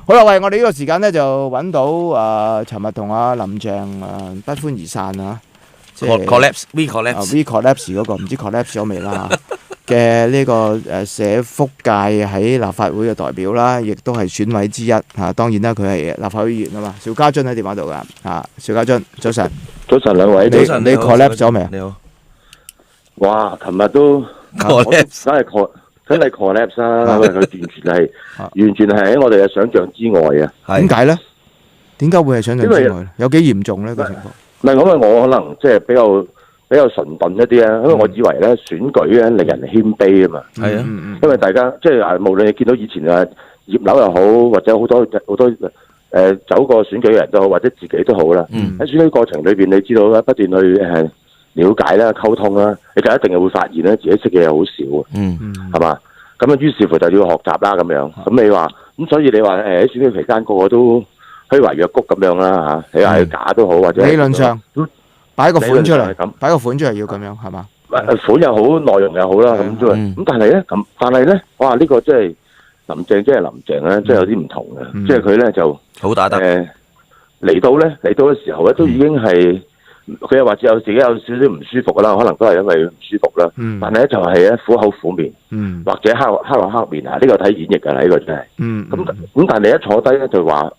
好啦，喂，我哋呢個時間咧就揾到尋日同阿林鄭不歡而散啊，即係 collapse，we collapse， we collapse 嗰個唔知 collapse 咗未啦嘅呢個社福界喺立法會嘅代表啦，亦都係選委之一嚇。當然啦，佢係立法會議員啊嘛。邵家臻喺電話度噶嚇，邵家臻早晨，早晨兩位，你 collapse 咗未啊？你好，哇！琴日都 collapse，真係 collapse 啦，因為佢完全係喺我哋嘅想象之外啊！點解咧？點解會係想象之外咧？有幾嚴重咧個情況？唔係，因為我可能即係比較純笨一啲啊，因為我以為咧選舉咧令人謙卑啊嘛。係啊，因為大家即係無論你見到以前葉劉又好，或者好多走過選舉嘅人都好，或者自己都好啦。喺選舉過程裏邊，你知道啦，不斷去了解啦、溝通啦，你就一定係會發現咧自己識嘅嘢好少啊。係嘛？咁啊，於是乎就要學習啦咁樣。咁你話咁，所以你話喺選舉期間個個都虛懷若谷咁樣啦嚇，你話係假都好，或者理論上擺個款出嚟，擺個款出嚟要咁樣係嘛？款又好，內容又好啦咁啫。咁但係咧，哇！呢個即係林鄭，即係林鄭咧，即係有啲唔同嘅。即係佢咧就好打得嚟到嘅時候咧，都已經係佢又或者有自己有少少唔舒服啦，可能都係因為唔舒服啦。但係咧就係咧苦口苦面，或者黑落黑面啊！呢個睇演繹㗎啦，呢個真係。咁但係你一坐低咧就話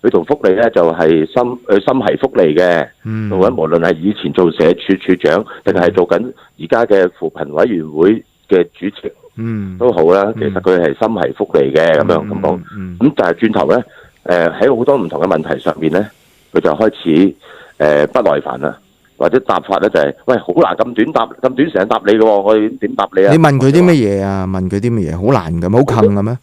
佢同福利咧就係心係福利嘅，無論係以前做社署署長，定係做緊而家嘅扶貧委員會嘅主席，都好啦。其實佢係心係福利嘅咁樣咁講。咁但係轉頭咧，喺好多唔同嘅問題上面咧，佢就開始不耐煩啦，或者答法咧就係喂，好難咁短時間答你嘅喎，我點答你啊？你問佢啲乜嘢啊？問佢啲乜嘢？好難嘅，好近嘅咩？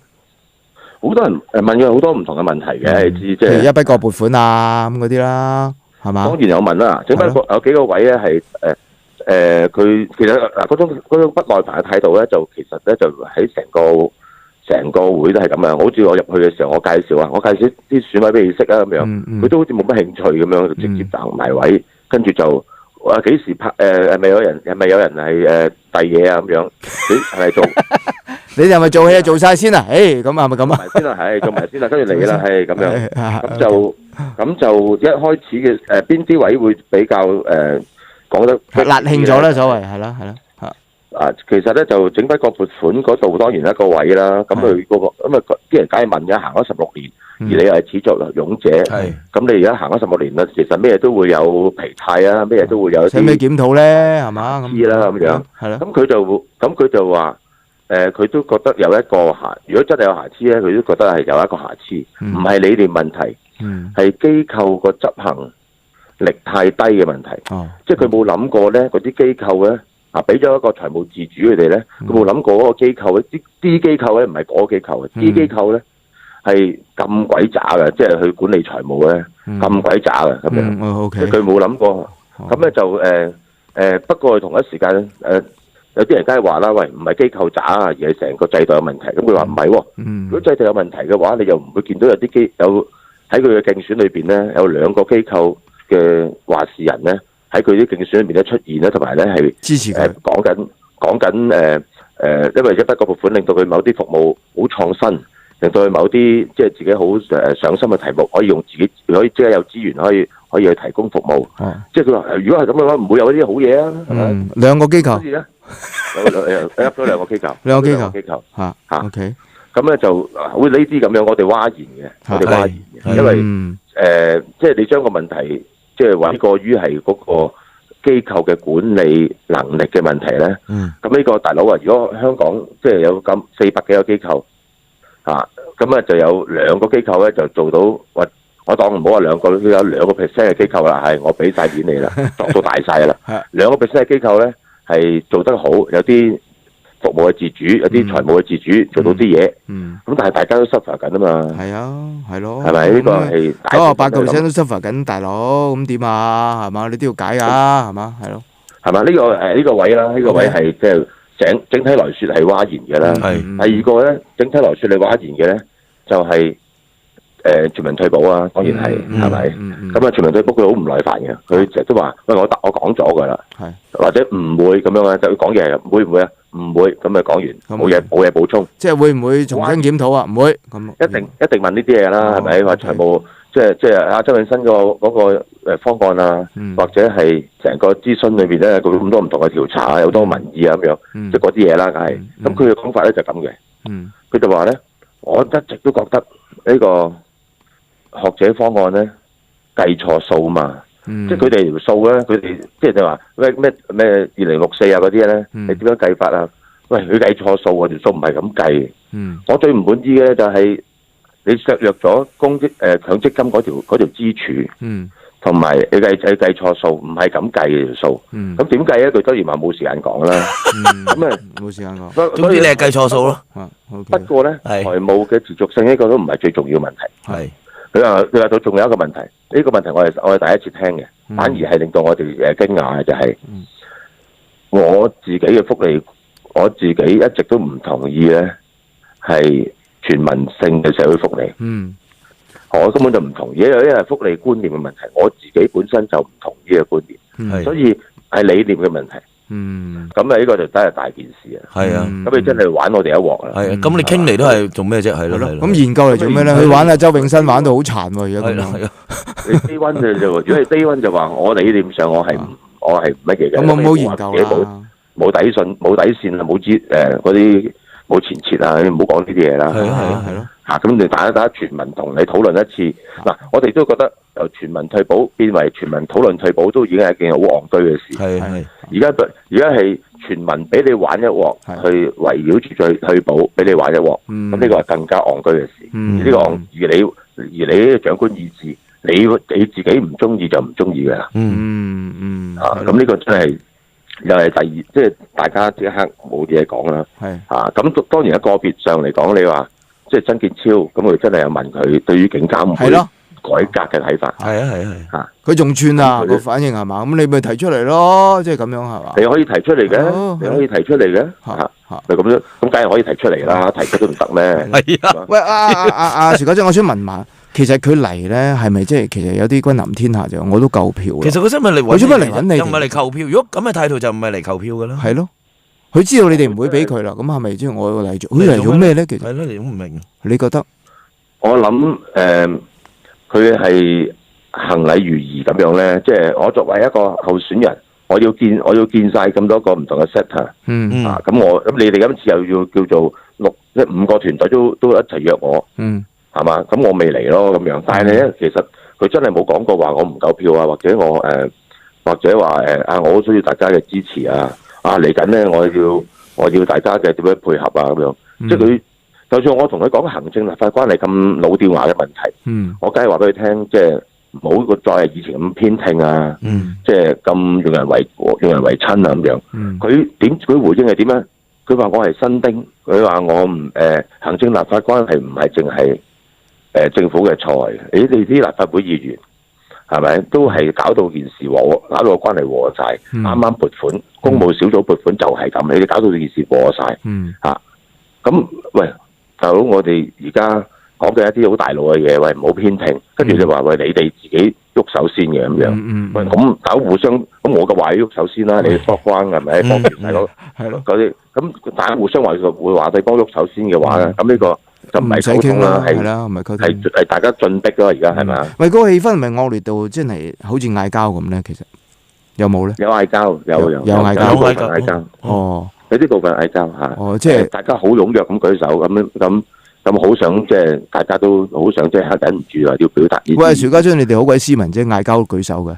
好多人問佢好多唔同嘅問題嘅，即係一筆過撥款啊咁嗰啲啦，係嘛？當然有問啦，只不過有幾個位咧係佢其實嗱嗰種不耐煩嘅態度咧，就其實咧就喺成個會都係咁樣。好似我入去嘅時候，我介紹啲選委俾你識啊咁樣，佢都好似冇乜興趣咁樣，直接站埋位，跟住就話幾時拍係咪有人係遞嘢啊咁樣？係咪做？你哋係咪做戲做晒先啊？咁係咪咁啊？先啦，做埋先啦，跟住嚟啦，係咁樣。咁就一開始嘅邊啲位會比較講得辣興咗啦，所謂係啦其實咧就整筆個撥款嗰度當然一個位啦。咁佢嗰個咁啲人梗係問嘅，行咗16年，而你又係始作俑者，咁你而家行咗16年啦，其實咩都會有疲態啊，咩都會有一啲。使咩檢討咧？係嘛？知啦咁樣。係啦。咁佢就話。佢都覺得有一個如果真係有瑕疵咧，佢都覺得係有一個瑕疵，唔係理念問題，係機構個執行力太低嘅問題。即係佢冇諗過咧，嗰啲機構咧俾咗一個財務自主佢哋咧，佢冇諗過嗰個機構啲機構咧唔係嗰個機構，啲機構咧係咁鬼渣嘅，即係去管理財務咧咁鬼渣嘅咁樣。即係佢冇諗過，咁咧就不過同一時間有啲人梗係話啦，喂，唔係機構渣啊，而係成個制度有問題。咁佢話唔係喎，如果制度有問題嘅話，你又唔會見到有啲喺佢嘅競選裏邊咧，有2個機構嘅話事人咧喺佢啲競選裏邊咧出現咧，同埋咧係支持佢講緊因為一筆個撥款令到佢某啲服務好創新，令到佢某啲即係自己好上心嘅題目可以用自己可以即係有資源可以去提供服務。即係佢話如果係咁嘅話，唔會有呢啲好嘢啊，係咪？2個機構。入咗2個機構OK，咁咧就會呢啲咁樣，我哋嘩然嘅，因為即係你將個問題即係委過於係嗰個機構嘅管理能力嘅問題咧。咁呢個大佬啊，如果香港即係有咁400幾個機構咁啊就有2個機構咧就做到，我當唔好話2個，有2% 嘅機構啦，係我俾晒面你啦，作到大晒啦，2% 嘅機構咧。係做得好，有啲服務嘅自主，有啲財務嘅自主，做到啲嘢。咁但係大家都 suffer 緊啊嘛。係啊，係咯。係咪呢個係98%都 suffer 緊，大佬咁點啊？係嘛，你都要解㗎，係嘛，係咯。係嘛？呢個位啦，呢個位係即係整體來説係嘩然嘅啦。第二個咧，整體來説你嘩然嘅咧，就係全民退保啊，當然係咪？咁啊，全民退保佢好唔耐煩嘅，佢成日都話：喂，我講咗㗎啦，或者唔會咁樣啊，就講嘢會唔會啊？唔會，咁咪講完，冇嘢補充。即係會唔會重新檢討啊？唔會咁。一定問呢啲嘢啦，係咪？話財務即係阿周永新嗰個方案啊，或者係成個諮詢裏邊咧，咁多唔同嘅調查啊，有好多民意啊咁樣，即係嗰啲嘢啦，梗係。咁佢嘅講法咧就咁嘅。佢就話咧，我一直都覺得呢個學者方案咧計錯數嘛。即係佢哋條數咧，佢哋即係就話咩2064啊嗰啲咧，你點樣計法啊？喂，佢計錯數喎，條數唔係咁計。我最唔滿意嘅就係你削弱咗強積金嗰條支柱，同埋你計錯數，唔係咁計嘅條數。咁點計咧？佢當然話冇時間講啦。咁啊冇時間講。總之你係計錯數咯。不過咧，財務嘅持續性呢個都唔係最重要問題。係。佢話到仲有一個問題，呢個問題我係第一次聽嘅，反而係令到我哋驚訝嘅就係我自己嘅福利，我自己一直都唔同意咧係全民性嘅社會福利。我根本就唔同意，因為福利觀念嘅問題，我自己本身就唔同意呢個觀念，所以係理念嘅問題。咁啊呢個就真係大件事啊！係啊，咁你真係玩我哋一鑊啦！係啊，咁你傾嚟都係做咩啫？係咯，咁研究嚟做咩咧？佢玩阿周永新玩到好殘喎，而家咁樣。你 Day One 就如果你 Day One 就話我理念上我係乜嘢嘅？咁我冇研究啦，冇底線啊，冇嗰啲冇前設啊，你唔好講呢啲嘢啦。係咯。咁你大家全民同你討論一次嗱，我哋都覺得由全民退保變為全民討論退保都已經係一件好戇居嘅事。係。而家係全民俾你玩一鑊，去圍繞住退保俾你玩一鑊，咁呢個係更加戇居嘅事。呢個而你呢個長官意志，你自己唔中意就唔中意㗎啦。咁呢個真係又係第二，即係大家即刻冇嘢講啦。咁當然喺個別上嚟講，你話。即係曾健超，咁佢真係有問佢對於警監會改革嘅睇法。佢仲串啊個反應係嘛？咁你咪提出嚟咯，即係咁樣係嘛？你可以提出嚟嘅，你可以提出嚟嘅，就咁樣，咁梗係可以提出嚟啦，提出都唔得咩？係啊，喂邵家臻，我想問下，其實佢嚟咧係咪即係其實有啲君臨天下就我都夠票？其實佢真係嚟揾，做乜嚟揾你？又唔係嚟扣票。如果咁嘅態度就唔係嚟扣票㗎啦。係咯。佢知道你哋唔會俾佢啦，咁係咪即係我嚟做？佢嚟做咩咧？其實係咯，你都唔明。你覺得？我諗佢係行禮如儀咁樣咧，即係我作為一個候選人，我要見晒咁多個唔同嘅 sector。咁你哋今次又要叫做5個團隊都一齊約我。係嘛？咁我未嚟咯咁樣。但係咧，其實佢真係冇講過話我唔夠票啊，或者話我好需要大家嘅支持啊。嚟緊咧，我要大家嘅點樣配合啊咁樣，即係佢就算我同佢講行政立法關係咁老掉牙嘅問題，我梗係話俾佢聽，即係唔好再係以前咁偏聽啊，即係咁用人為親啊咁樣。佢回應係點咧？佢話我係新丁，佢話我唔行政立法關係唔係淨係政府嘅錯嚟嘅，你哋啲立法會議員。係咪都係搞到件事搞到個關係和晒？啱啱撥款，公務小組撥款就係咁，你哋搞到件事和晒。咁喂，大佬，我哋而家講嘅一啲好大路嘅嘢，喂，唔好偏聽，跟住就話喂，你哋自己喐手先嘅咁樣。喂，咁搞互相，咁我嘅話要喐手先啦，你哋幫關係咪？幫係咯，嗰啲咁大家互相會話對方喐手先嘅話咧，咁呢個。就唔係溝通啦，係大家進逼咯，而家係咪啊？喂，嗰個氣氛係咪惡劣到真係好似嗌交咁咧？其實有冇咧？有嗌交，有嗌交，有嗌交。哦，有啲部分嗌交嚇。哦，即係大家好踴躍咁舉手，咁好想即係大家都好想即係忍唔住啊，要表達意見。喂，邵家臻，你哋好鬼斯文啫，嗌交舉手嘅。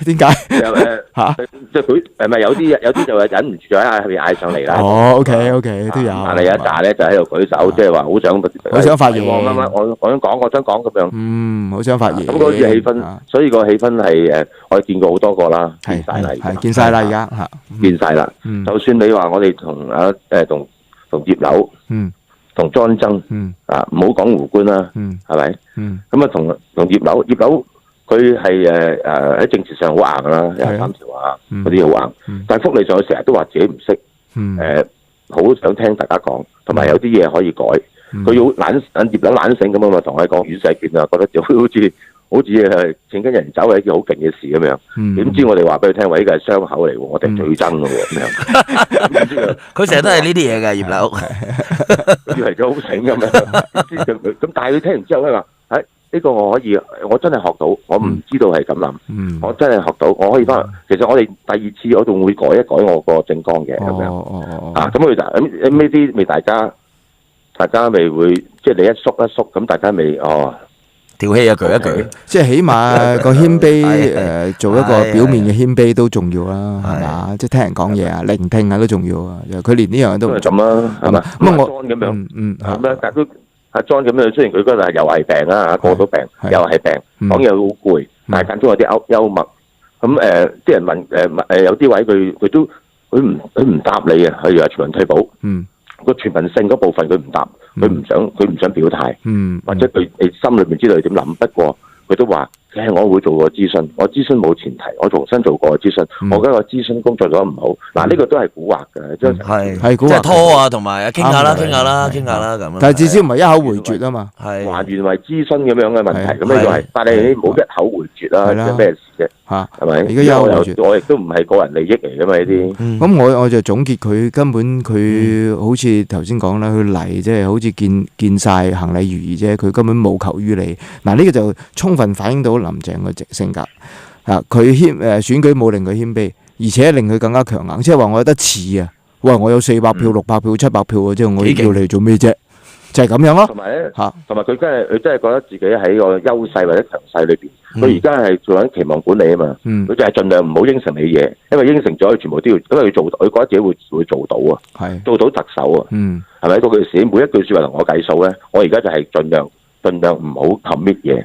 點解？即係佢咪有啲就係忍唔住就喺後面嗌上嚟啦。OK，都有。但係有一紮咧就喺度舉手，即係話好想發言。我想講咁樣。好想發言。咁嗰啲氣氛，所以個氣氛係我哋見過好多個啦，見晒啦，見晒啦，而家見晒啦。就算你話我哋同葉劉，同莊爭，唔好講胡官啦，係咪？咁啊同葉劉。佢係喺政治上好硬啦，23條啊嗰啲好硬，但係福利上佢成日都話自己唔識，好想聽大家講，同埋有啲嘢可以改。佢要葉劉懶醒咁啊嘛，同我哋講軟世權啊，覺得好似好似係請緊人走係一件好勁嘅事咁樣。點知我哋話俾佢聽話，呢個係傷口嚟喎，我哋最憎嘅喎咁樣。佢成日都係呢啲嘢嘅葉劉，以為佢好醒咁樣。咁但係佢聽完之後咧話：呢個我可以，我真係學到，我唔知道係咁諗，我真係學到，我可以翻。其實我哋第二次我仲會改一改我個政綱嘅咁樣。咁佢就咁呢啲咪大家咪會即係你一縮一縮，咁大家咪調氣一句一句，即係起碼個謙卑做一個表面嘅謙卑都重要啦，係嘛？即係聽人講嘢啊，聆聽啊都重要啊。佢連呢樣都唔咁啦，係嘛？咁我咁樣，咁咧但都。阿 John 咁樣，雖然佢嗰度又係病啦，個都病，又係病，講嘢好攰，但係間中有啲幽默。咁啲人問有啲位佢唔答你啊，佢話全民退保，個全民性嗰部分佢唔答，佢唔想表態，或者佢你心裏面知道佢點諗，不過佢都話。我會做個諮詢，我諮詢冇前提，我重新做過諮詢，我覺得個諮詢工作做得唔好。嗱，呢個都係蠱惑嘅，即係即係拖啊，同埋傾下啦咁。但係至少唔係一口回絕啊嘛，還原為諮詢咁樣嘅問題，咁呢個係，但係你唔好一口回絕啦，即咩事啫？係咪？而家我亦都唔係個人利益嚟㗎嘛呢啲。咁我就總結佢根本佢好似頭先講啦，佢嚟即係好似見晒行禮如儀啫，佢根本冇求於你。嗱，呢個就充分反映到林鄭嘅性格啊！佢選舉冇令佢謙卑，而且令佢更加強硬，即係話我有得似啊！喂，我有400票、600票、700票啊！即係我要嚟做咩啫？就係咁樣咯。同埋咧，同埋佢真係覺得自己喺個優勢或者強勢裏邊，佢而家係做緊期望管理啊嘛。佢就係盡量唔好應承你嘢，因為應承咗佢全部都要，因為佢做到，佢覺得自己會做到啊，做到特首啊。係咪？嗰句時每一句説話同我計數咧，我而家就係盡量唔好 commit 嘢。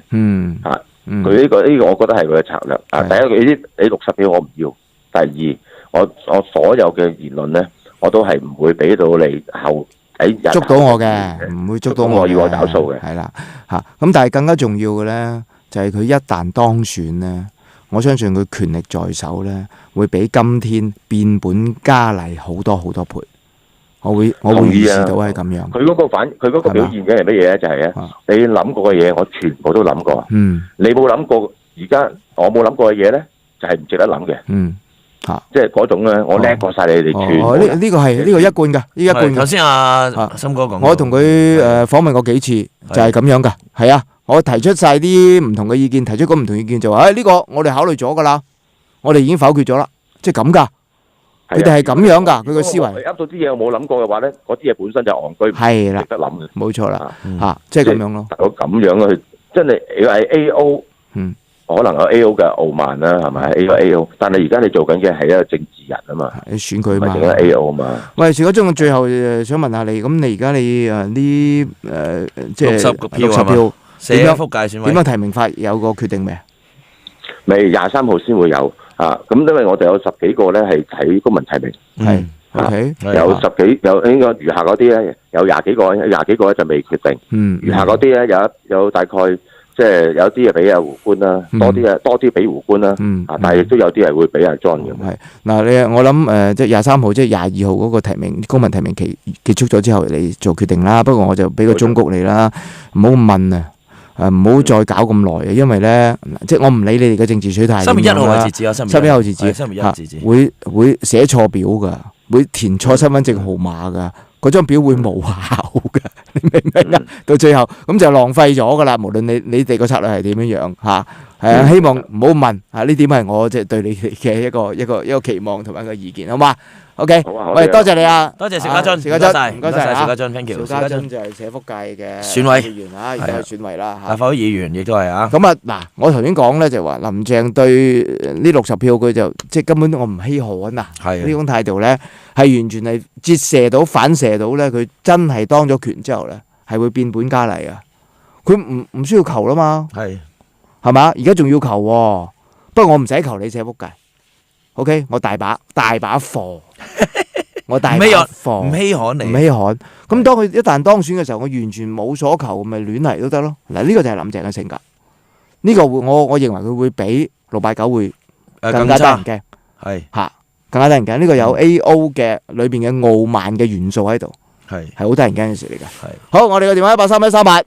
佢呢個我覺得係佢嘅策略。第一，你60票我唔要；第二，我所有嘅言論咧，我都係唔會俾到你捉到我嘅，唔會捉到我，要我找數嘅。係啦，咁但係更加重要嘅咧，就係佢一旦當選咧，我相信佢權力在手咧，會比今天變本加厲好多好多倍。我會預示到係咁樣。佢嗰個表現嘅係乜嘢咧？就係咧，你諗過嘅嘢，我全部都諗過。你冇諗過，而家我冇諗過嘅嘢咧，就係唔值得諗嘅。即係嗰種咧，我叻過晒你哋全。呢個係一貫㗎，一貫。頭先阿森哥講，我同佢訪問過幾次，就係咁樣㗎。係啊，我提出晒啲唔同嘅意見，提出嗰唔同意見就話：呢個我哋考慮咗㗎啦，我哋已經否決咗啦，即係咁㗎。佢哋係咁樣㗎，佢個思維。噏到啲嘢我冇諗過嘅話咧，嗰啲嘢本身就戇居，唔值得諗嘅。冇錯啦，即係咁樣咯。我咁樣去，真係你話 A.O. 可能有 A.O. 嘅傲慢啦，係咪 A.O.？ 但係而家你做緊嘅係一個政治人啊嘛，選舉嘛，唔係 A.O. 啊嘛。喂，邵家臻，最後想問下你，咁你而家你即係60票，點樣提名法有個決定未？未23號先會有。咁因為我哋有10幾個咧係睇公民提名，有10幾有應該餘下嗰啲咧有廿幾個咧就未決定，餘下嗰啲咧有大概即係有啲係俾阿胡官啦，多啲俾胡官啦，但係亦都有啲係會俾阿 John 嘅。係嗱，我諗即係23號即係22號嗰個提名公民提名期結束咗之後，你做決定啦。不過我就俾個忠告你啦，唔好問啊。唔好再搞咁耐啊！因為咧，即係我唔理你哋嘅政治取態。3月1號截止啊！3月1號截止，3月1號截止。會寫錯表㗎，會填錯身份證號碼㗎，嗰張表會無效㗎，你明唔明啊？到最後咁就浪費咗㗎啦。無論你哋個策略係點樣嚇，係啊，希望唔好問嚇。呢點係我即係對你哋嘅一個期望同埋一個意見，好嘛？OK，喂，多謝你啊！多謝邵家臻，唔該晒邵家臻 ，thank you。邵家臻就係社福界嘅選委議員啊，而家係選委啦嚇。立法會議員亦都係啊。咁啊嗱，我頭先講咧就話林鄭對呢60票佢就即係根本我唔稀罕啊。係呢種態度咧係完全係折射到反射到咧，佢真係當咗權之後咧係會變本加厲啊！佢唔需要求啦嘛，係嘛？而家仲要求喎，不過我唔使求你社福界。OK， 我大把貨，我大把貨，唔稀罕你，唔稀罕。咁當佢一旦當選嘅時候，我完全冇所求，咪亂嚟都得咯。嗱，呢個就係林鄭嘅性格。呢個我認為佢會比689會更加得人驚，係嚇更加得人驚。呢個有 A.O. 嘅裏邊嘅傲慢嘅元素喺度，係好得人驚嘅事嚟㗎。好，我哋嘅電話13318。